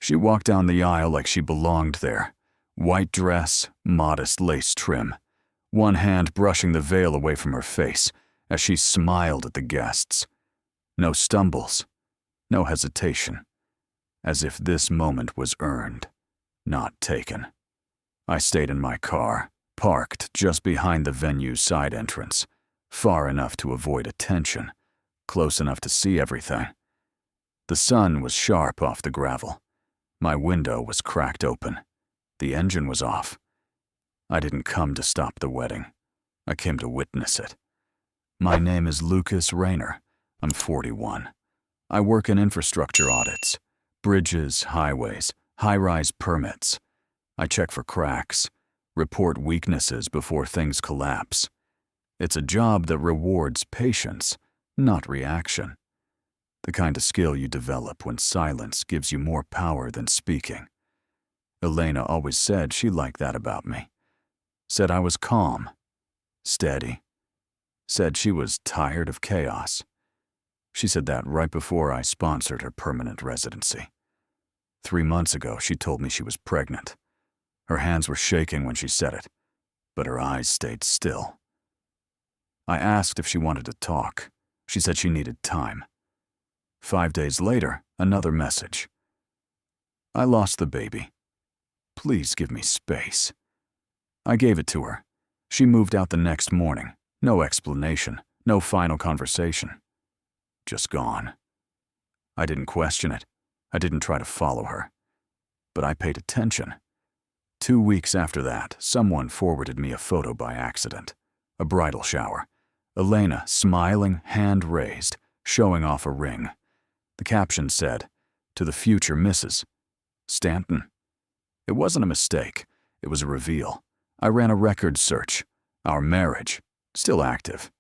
She walked down the aisle like she belonged there. White dress, modest lace trim. One hand brushing the veil away from her face as she smiled at the guests. No stumbles, no hesitation. As if this moment was earned, not taken. I stayed in my car, parked just behind the venue's side entrance, far enough to avoid attention, close enough to see everything. The sun was sharp off the gravel. My window was cracked open. The engine was off. I didn't come to stop the wedding. I came to witness it. My name is Lucas Rayner. I'm 41. I work in infrastructure audits, bridges, highways, high-rise permits. I check for cracks, report weaknesses before things collapse. It's a job that rewards patience, not reaction. The kind of skill you develop when silence gives you more power than speaking. Elena always said she liked that about me. Said I was calm, steady. Said she was tired of chaos. She said that right before I sponsored her permanent residency. 3 months ago, she told me she was pregnant. Her hands were shaking when she said it, but her eyes stayed still. I asked if she wanted to talk. She said she needed time. 5 days later, another message. I lost the baby. Please give me space. I gave it to her. She moved out the next morning. No explanation, no final conversation. Just gone. I didn't question it. I didn't try to follow her. But I paid attention. 2 weeks after that, someone forwarded me a photo by accident. A bridal shower. Elena, smiling, hand raised, showing off a ring. The caption said, "To the future Mrs. Stanton." It wasn't a mistake. It was a reveal. I ran a record search. Our marriage, still active.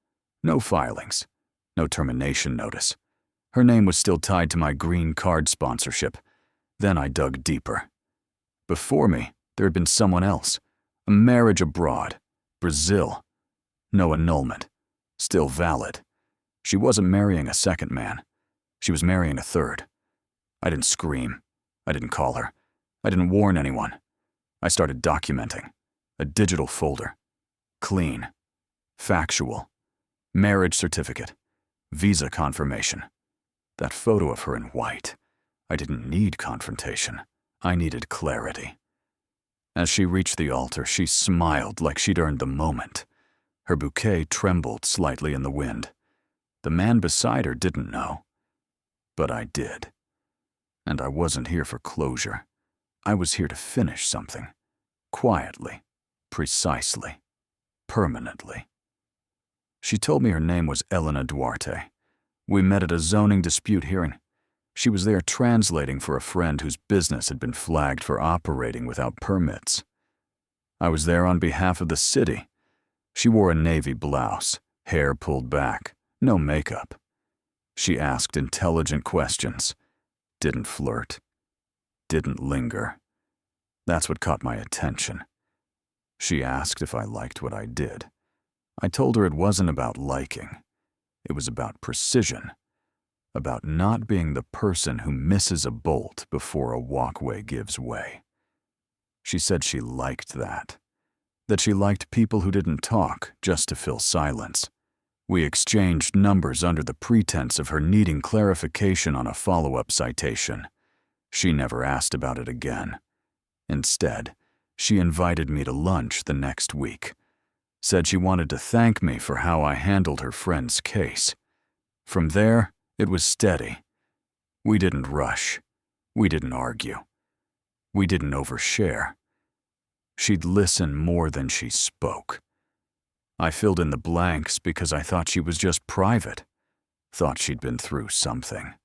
No filings. No termination notice. Her name was still tied to my green card sponsorship. Then I dug deeper. Before me, there had been someone else. A marriage abroad. Brazil. No annulment. Still valid. She wasn't marrying a second man. She was marrying a third. I didn't scream. I didn't call her. I didn't warn anyone. I started documenting. A digital folder. Clean. Factual. Marriage certificate. Visa confirmation. That photo of her in white. I didn't need confrontation. I needed clarity. As she reached the altar, she smiled like she'd earned the moment. Her bouquet trembled slightly in the wind. The man beside her didn't know. But I did. And I wasn't here for closure. I was here to finish something. Quietly. Precisely. Permanently. She told me her name was Elena Duarte. We met at a zoning dispute hearing. She was there translating for a friend whose business had been flagged for operating without permits. I was there on behalf of the city. She wore a navy blouse, hair pulled back, no makeup. She asked intelligent questions, didn't flirt, didn't linger. That's what caught my attention. She asked if I liked what I did. I told her it wasn't about liking. It was about precision. About not being the person who misses a bolt before a walkway gives way. She said she liked that. That she liked people who didn't talk just to fill silence. We exchanged numbers under the pretense of her needing clarification on a follow-up citation. She never asked about it again. Instead, she invited me to lunch the next week. Said she wanted to thank me for how I handled her friend's case. From there, it was steady. We didn't rush. We didn't argue. We didn't overshare. She'd listen more than she spoke. I filled in the blanks because I thought she was just private. Thought she'd been through something.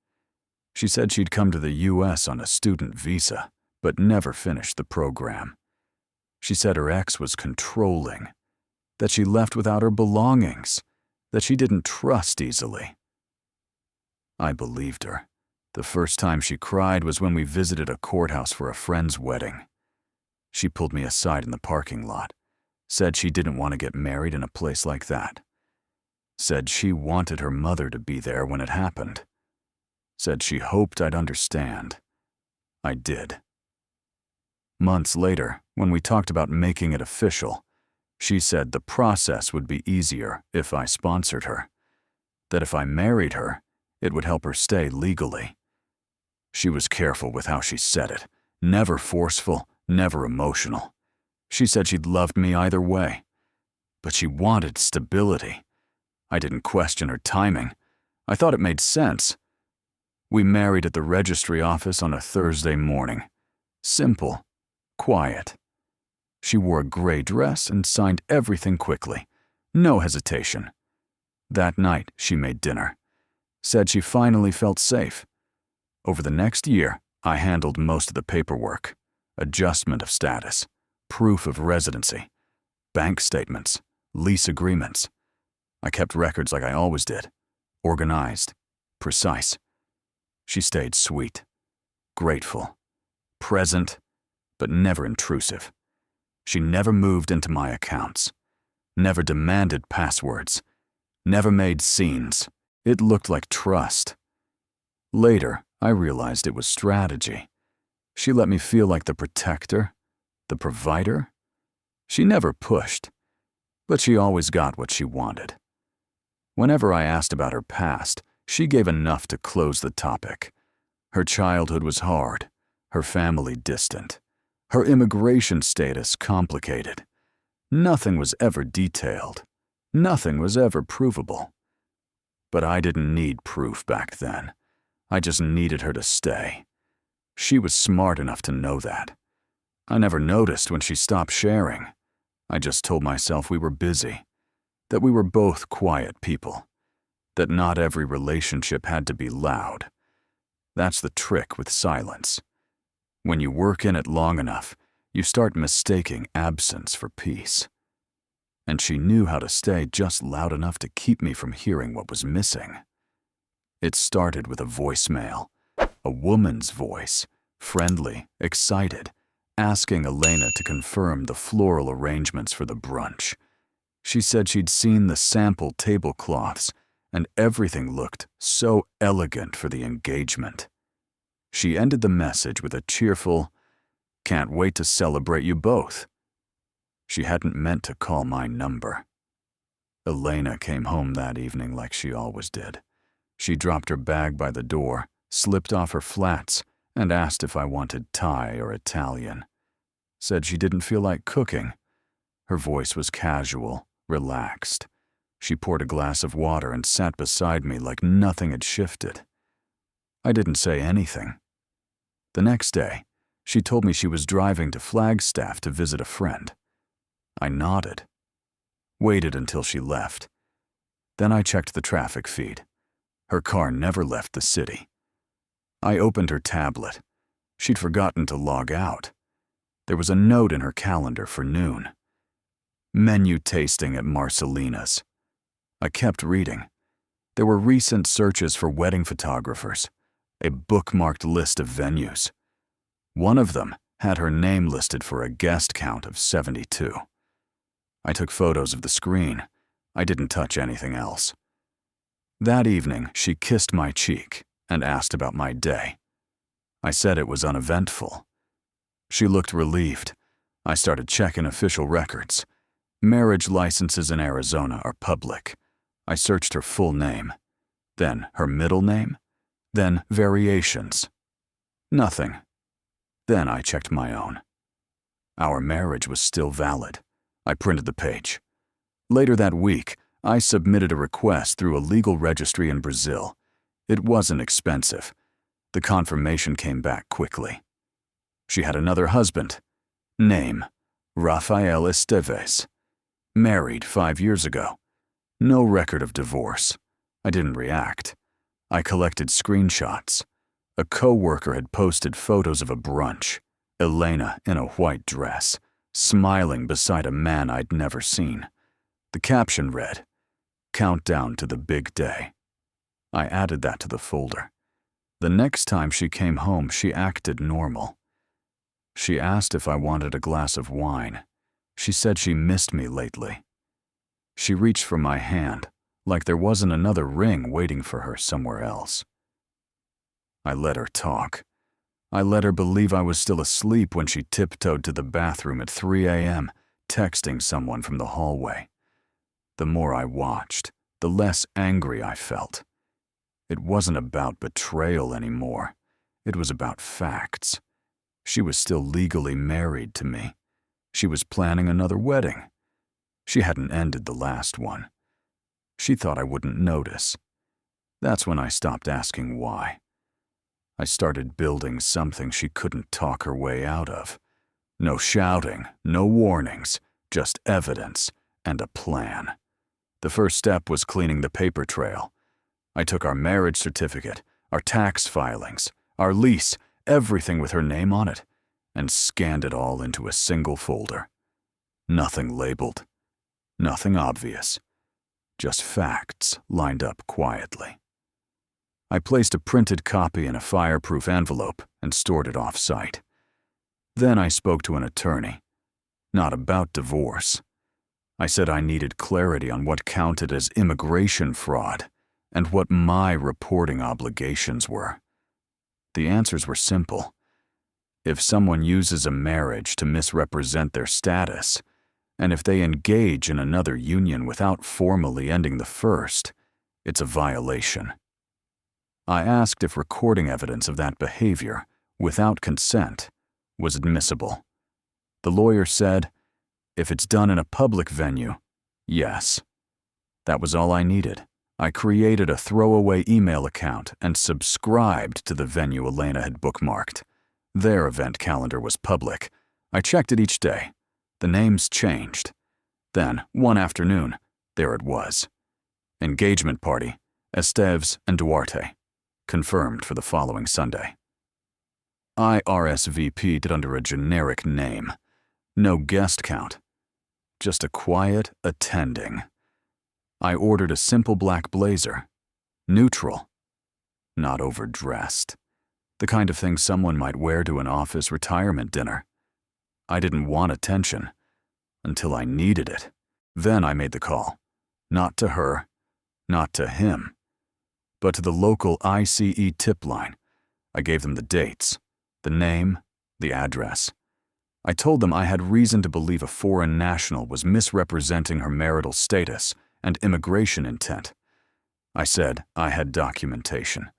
She said she'd come to the US on a student visa, but never finished the program. She said her ex was controlling, that she left without her belongings, that she didn't trust easily. I believed her. The first time she cried was when we visited a courthouse for a friend's wedding. She pulled me aside in the parking lot, said she didn't want to get married in a place like that. Said she wanted her mother to be there when it happened. Said she hoped I'd understand. I did. Months later, when we talked about making it official, she said the process would be easier if I sponsored her, that if I married her, it would help her stay legally. She was careful with how she said it, never forceful, never emotional. She said she'd loved me either way, but she wanted stability. I didn't question her timing. I thought it made sense. We married at the registry office on a Thursday morning. Simple, quiet. She wore a gray dress and signed everything quickly. No hesitation. That night, she made dinner. Said she finally felt safe. Over the next year, I handled most of the paperwork. Adjustment of status, proof of residency, bank statements, lease agreements. I kept records like I always did. Organized, precise. She stayed sweet, grateful, present, but never intrusive. She never moved into my accounts, never demanded passwords, never made scenes. It looked like trust. Later, I realized it was strategy. She let me feel like the protector, the provider. She never pushed, but she always got what she wanted. Whenever I asked about her past, she gave enough to close the topic. Her childhood was hard, her family distant, her immigration status complicated. Nothing was ever detailed. Nothing was ever provable. But I didn't need proof back then. I just needed her to stay. She was smart enough to know that. I never noticed when she stopped sharing. I just told myself we were busy, that we were both quiet people, that not every relationship had to be loud. That's the trick with silence. When you work in it long enough, you start mistaking absence for peace. And she knew how to stay just loud enough to keep me from hearing what was missing. It started with a voicemail, a woman's voice, friendly, excited, asking Elena to confirm the floral arrangements for the brunch. She said she'd seen the sample tablecloths, and everything looked so elegant for the engagement. She ended the message with a cheerful, "Can't wait to celebrate you both." She hadn't meant to call my number. Elena came home that evening like she always did. She dropped her bag by the door, slipped off her flats, and asked if I wanted Thai or Italian. Said she didn't feel like cooking. Her voice was casual, relaxed. She poured a glass of water and sat beside me like nothing had shifted. I didn't say anything. The next day, she told me she was driving to Flagstaff to visit a friend. I nodded. Waited until she left. Then I checked the traffic feed. Her car never left the city. I opened her tablet. She'd forgotten to log out. There was a note in her calendar for noon. Menu tasting at Marcelina's. I kept reading. There were recent searches for wedding photographers, a bookmarked list of venues. One of them had her name listed for a guest count of 72. I took photos of the screen. I didn't touch anything else. That evening, she kissed my cheek and asked about my day. I said it was uneventful. She looked relieved. I started checking official records. Marriage licenses in Arizona are public. I searched her full name, then her middle name, then variations. Nothing. Then I checked my own. Our marriage was still valid. I printed the page. Later that week, I submitted a request through a legal registry in Brazil. It wasn't expensive. The confirmation came back quickly. She had another husband. Name, Rafael Esteves. Married 5 years ago. No record of divorce. I didn't react. I collected screenshots. A co-worker had posted photos of a brunch. Elena in a white dress, smiling beside a man I'd never seen. The caption read, "Countdown to the big day." I added that to the folder. The next time she came home, she acted normal. She asked if I wanted a glass of wine. She said she missed me lately. She reached for my hand, like there wasn't another ring waiting for her somewhere else. I let her talk. I let her believe I was still asleep when she tiptoed to the bathroom at 3 a.m., texting someone from the hallway. The more I watched, the less angry I felt. It wasn't about betrayal anymore. It was about facts. She was still legally married to me. She was planning another wedding. She hadn't ended the last one. She thought I wouldn't notice. That's when I stopped asking why. I started building something she couldn't talk her way out of. No shouting, no warnings, just evidence and a plan. The first step was cleaning the paper trail. I took our marriage certificate, our tax filings, our lease, everything with her name on it, and scanned it all into a single folder. Nothing labeled, nothing obvious, just facts lined up quietly. I placed a printed copy in a fireproof envelope and stored it off-site. Then I spoke to an attorney. Not about divorce. I said I needed clarity on what counted as immigration fraud and what my reporting obligations were. The answers were simple. If someone uses a marriage to misrepresent their status, and if they engage in another union without formally ending the first, it's a violation. I asked if recording evidence of that behavior, without consent, was admissible. The lawyer said, if it's done in a public venue, yes. That was all I needed. I created a throwaway email account and subscribed to the venue Elena had bookmarked. Their event calendar was public. I checked it each day. The names changed. Then, one afternoon, there it was. Engagement party, Esteves and Duarte. Confirmed for the following Sunday. I RSVP'd under a generic name. No guest count. Just a quiet attending. I ordered a simple black blazer. Neutral. Not overdressed. The kind of thing someone might wear to an office retirement dinner. I didn't want attention. Until I needed it. Then I made the call. Not to her. Not to him. But to the local ICE tip line. I gave them the dates, the name, the address. I told them I had reason to believe a foreign national was misrepresenting her marital status and immigration intent. I said I had documentation.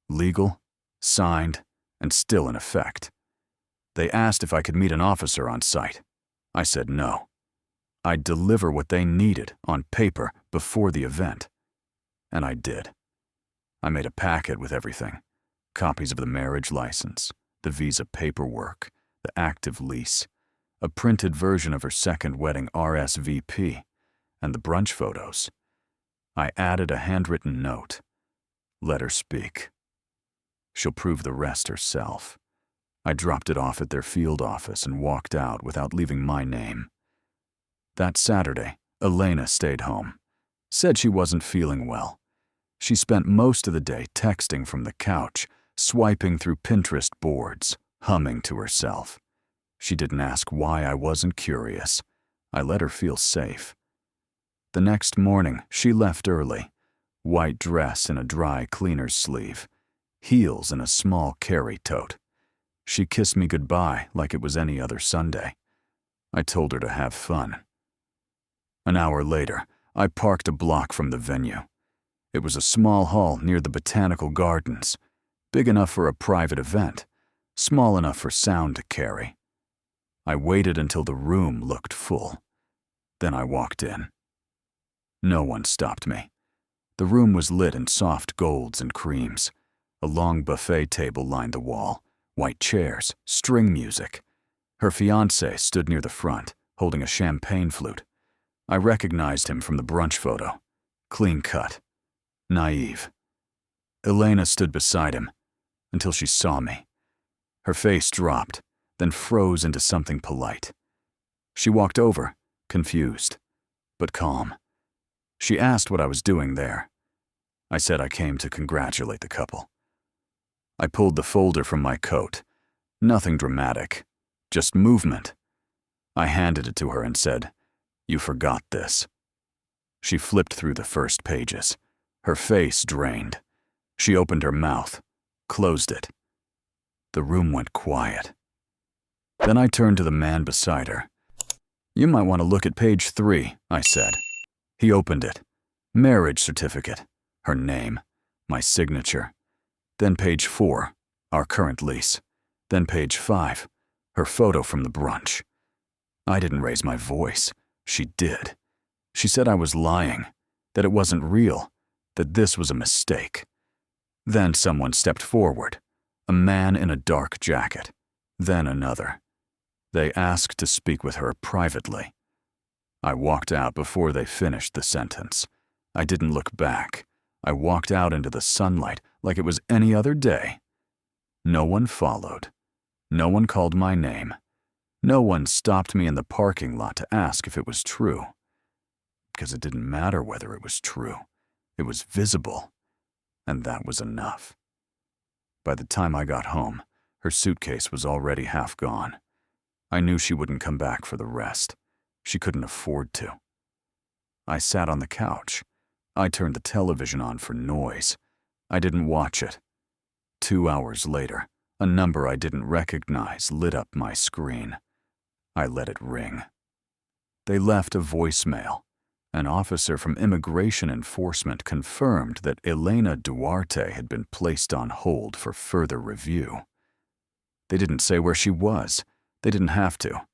Legal, signed, and still in effect. They asked if I could meet an officer on site. I said no. I'd deliver what they needed on paper before the event. And I did. I made a packet with everything. Copies of the marriage license, the visa paperwork, the active lease, a printed version of her second wedding RSVP, and the brunch photos. I added a handwritten note. Let her speak. She'll prove the rest herself. I dropped it off at their field office and walked out without leaving my name. That Saturday, Elena stayed home. Said she wasn't feeling well. She spent most of the day texting from the couch, swiping through Pinterest boards, humming to herself. She didn't ask why I wasn't curious. I let her feel safe. The next morning, she left early. White dress in a dry cleaner's sleeve. Heels in a small carry tote. She kissed me goodbye like it was any other Sunday. I told her to have fun. An hour later, I parked a block from the venue. It was a small hall near the botanical gardens, big enough for a private event, small enough for sound to carry. I waited until the room looked full. Then I walked in. No one stopped me. The room was lit in soft golds and creams. A long buffet table lined the wall, white chairs, string music. Her fiancé stood near the front, holding a champagne flute. I recognized him from the brunch photo. Clean cut. Naive. Elena stood beside him until she saw me. Her face dropped, then froze into something polite. She walked over, confused, but calm. She asked what I was doing there. I said I came to congratulate the couple. I pulled the folder from my coat. Nothing dramatic, just movement. I handed it to her and said, "You forgot this." She flipped through the first pages. Her face drained. She opened her mouth, closed it. The room went quiet. Then I turned to the man beside her. "You might want to look at page 3, I said. He opened it. Marriage certificate, her name, my signature. Then page 4, our current lease. Then page 5, her photo from the brunch. I didn't raise my voice. She did. She said I was lying, that it wasn't real, that this was a mistake. Then someone stepped forward, a man in a dark jacket, then another. They asked to speak with her privately. I walked out before they finished the sentence. I didn't look back. I walked out into the sunlight like it was any other day. No one followed. No one called my name. No one stopped me in the parking lot to ask if it was true. Because it didn't matter whether it was true. It was visible. And that was enough. By the time I got home, her suitcase was already half gone. I knew she wouldn't come back for the rest. She couldn't afford to. I sat on the couch. I turned the television on for noise. I didn't watch it. 2 hours later, a number I didn't recognize lit up my screen. I let it ring. They left a voicemail. An officer from Immigration Enforcement confirmed that Elena Duarte had been placed on hold for further review. They didn't say where she was. They didn't have to.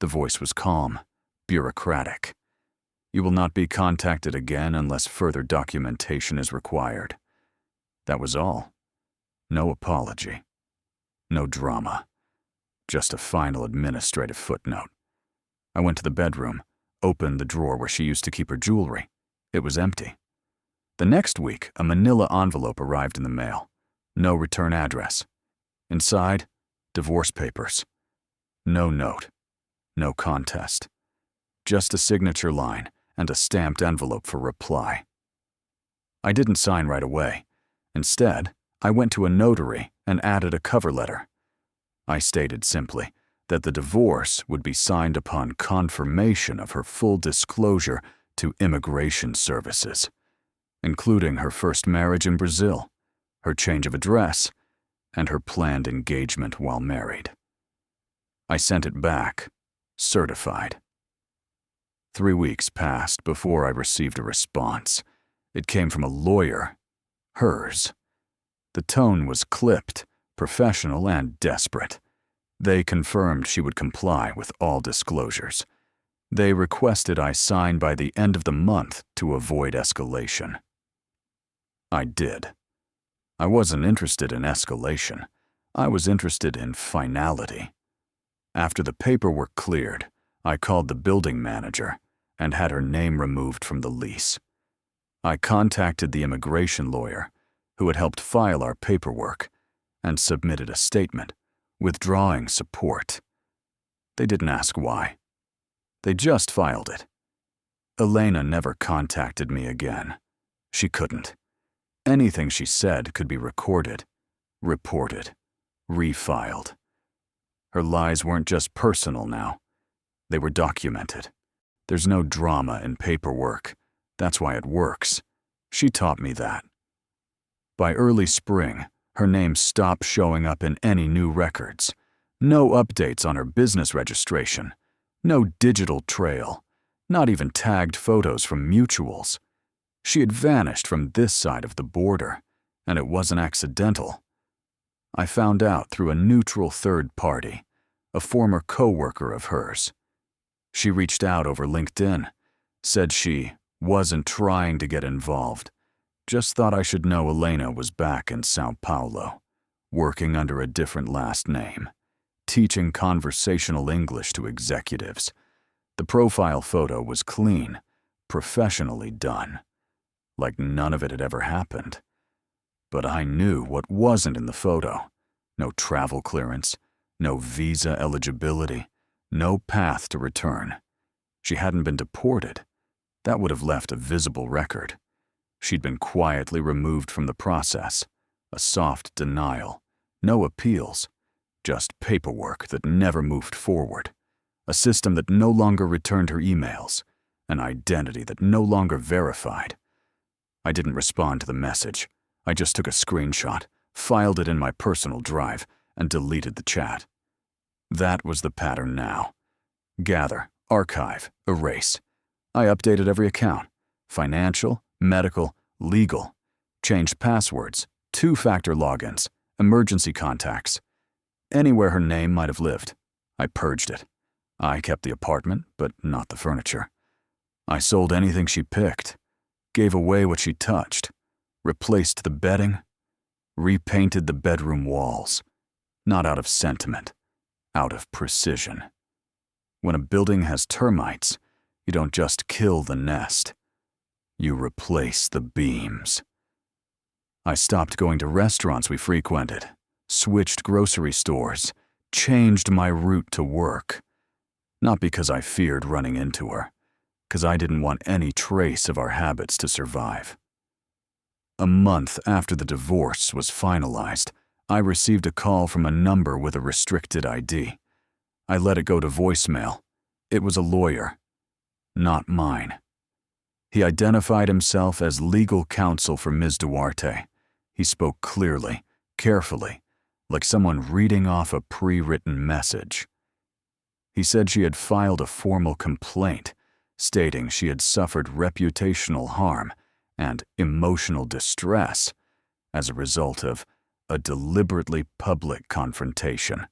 The voice was calm, bureaucratic. You will not be contacted again unless further documentation is required. That was all. No apology. No drama. Just a final administrative footnote. I went to the bedroom, opened the drawer where she used to keep her jewelry. It was empty. The next week, a manila envelope arrived in the mail. No return address. Inside, divorce papers. No note. No contest. Just a signature line and a stamped envelope for reply. I didn't sign right away. Instead, I went to a notary and added a cover letter. I stated simply that the divorce would be signed upon confirmation of her full disclosure to immigration services, including her first marriage in Brazil, her change of address, and her planned engagement while married. I sent it back, certified. 3 weeks passed before I received a response. It came from a lawyer, hers. The tone was clipped, professional, and desperate. They confirmed she would comply with all disclosures. They requested I sign by the end of the month to avoid escalation. I did. I wasn't interested in escalation. I was interested in finality. After the paperwork cleared, I called the building manager and had her name removed from the lease. I contacted the immigration lawyer, who had helped file our paperwork, and submitted a statement, withdrawing support. They didn't ask why. They just filed it. Elena never contacted me again. She couldn't. Anything she said could be recorded, reported, refiled. Her lies weren't just personal now. They were documented. There's no drama in paperwork. That's why it works. She taught me that. By early spring, her name stopped showing up in any new records. No updates on her business registration. No digital trail. Not even tagged photos from mutuals. She had vanished from this side of the border, and it wasn't accidental. I found out through a neutral third party, a former coworker of hers. She reached out over LinkedIn, said she wasn't trying to get involved, just thought I should know Elena was back in Sao Paulo, working under a different last name, teaching conversational English to executives. The profile photo was clean, professionally done, like none of it had ever happened. But I knew what wasn't in the photo. No travel clearance, no visa eligibility, no path to return. She hadn't been deported. That would have left a visible record. She'd been quietly removed from the process, a soft denial, no appeals, just paperwork that never moved forward, a system that no longer returned her emails, an identity that no longer verified. I didn't respond to the message. I just took a screenshot, filed it in my personal drive, and deleted the chat. That was the pattern now. Gather, archive, erase. I updated every account. Financial, medical, legal. Changed passwords, two-factor logins, emergency contacts. Anywhere her name might have lived, I purged it. I kept the apartment, but not the furniture. I sold anything she picked, gave away what she touched, replaced the bedding, repainted the bedroom walls, not out of sentiment, out of precision. When a building has termites, you don't just kill the nest, you replace the beams. I stopped going to restaurants we frequented, switched grocery stores, changed my route to work. Not because I feared running into her, because I didn't want any trace of our habits to survive. A month after the divorce was finalized, I received a call from a number with a restricted ID. I let it go to voicemail. It was a lawyer, not mine. He identified himself as legal counsel for Ms. Duarte. He spoke clearly, carefully, like someone reading off a pre-written message. He said she had filed a formal complaint, stating she had suffered reputational harm and emotional distress as a result of a deliberately public confrontation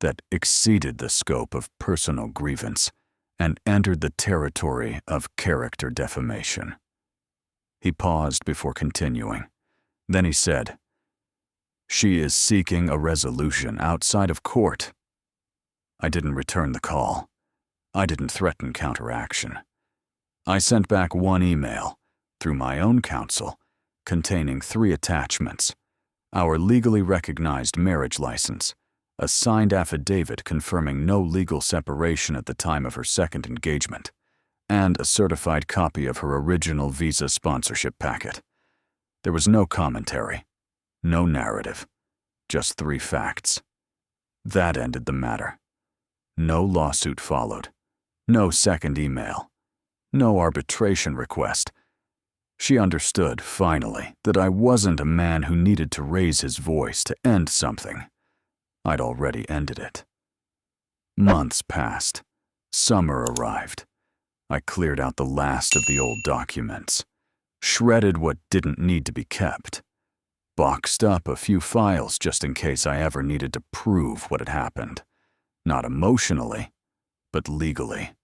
that exceeded the scope of personal grievance and entered the territory of character defamation. He paused before continuing. Then he said, "She is seeking a resolution outside of court." I didn't return the call. I didn't threaten counteraction. I sent back one email, through my own counsel, containing 3 attachments: our legally recognized marriage license, a signed affidavit confirming no legal separation at the time of her second engagement, and a certified copy of her original visa sponsorship packet. There was no commentary, no narrative, just 3 facts. That ended the matter. No lawsuit followed, no second email, no arbitration request. She understood, finally, that I wasn't a man who needed to raise his voice to end something. I'd already ended it. Months passed. Summer arrived. I cleared out the last of the old documents, shredded what didn't need to be kept, boxed up a few files just in case I ever needed to prove what had happened. Not emotionally, but legally.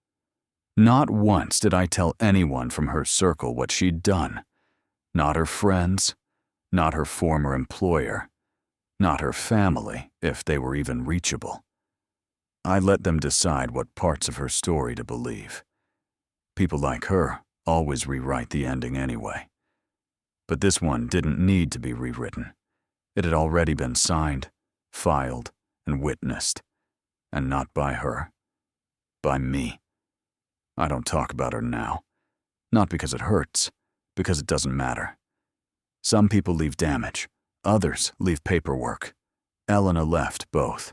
Not once did I tell anyone from her circle what she'd done. Not her friends, not her former employer, not her family, if they were even reachable. I let them decide what parts of her story to believe. People like her always rewrite the ending anyway. But this one didn't need to be rewritten. It had already been signed, filed, and witnessed. And not by her. By me. I don't talk about her now. Not because it hurts, because it doesn't matter. Some people leave damage, others leave paperwork. Elena left both.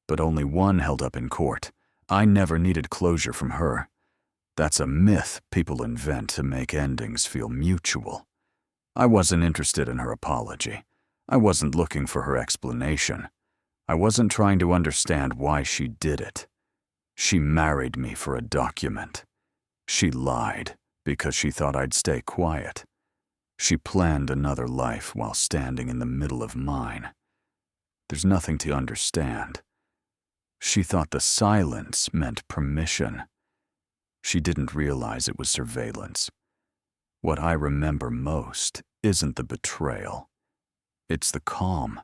But only one held up in court. I never needed closure from her. That's a myth people invent to make endings feel mutual. I wasn't interested in her apology. I wasn't looking for her explanation. I wasn't trying to understand why she did it. She married me for a document. She lied because she thought I'd stay quiet. She planned another life while standing in the middle of mine. There's nothing to understand. She thought the silence meant permission. She didn't realize it was surveillance. What I remember most isn't the betrayal. It's the calm.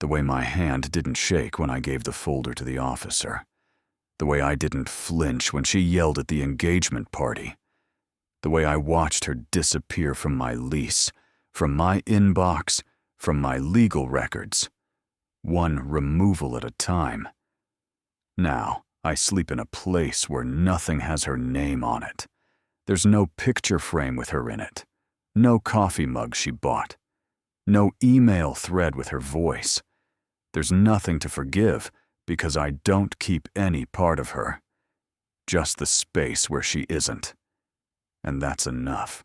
The way my hand didn't shake when I gave the folder to the officer. The way I didn't flinch when she yelled at the engagement party. The way I watched her disappear from my lease, from my inbox, from my legal records. One removal at a time. Now, I sleep in a place where nothing has her name on it. There's no picture frame with her in it. No coffee mug she bought. No email thread with her voice. There's nothing to forgive because I don't keep any part of her. Just the space where she isn't. And that's enough.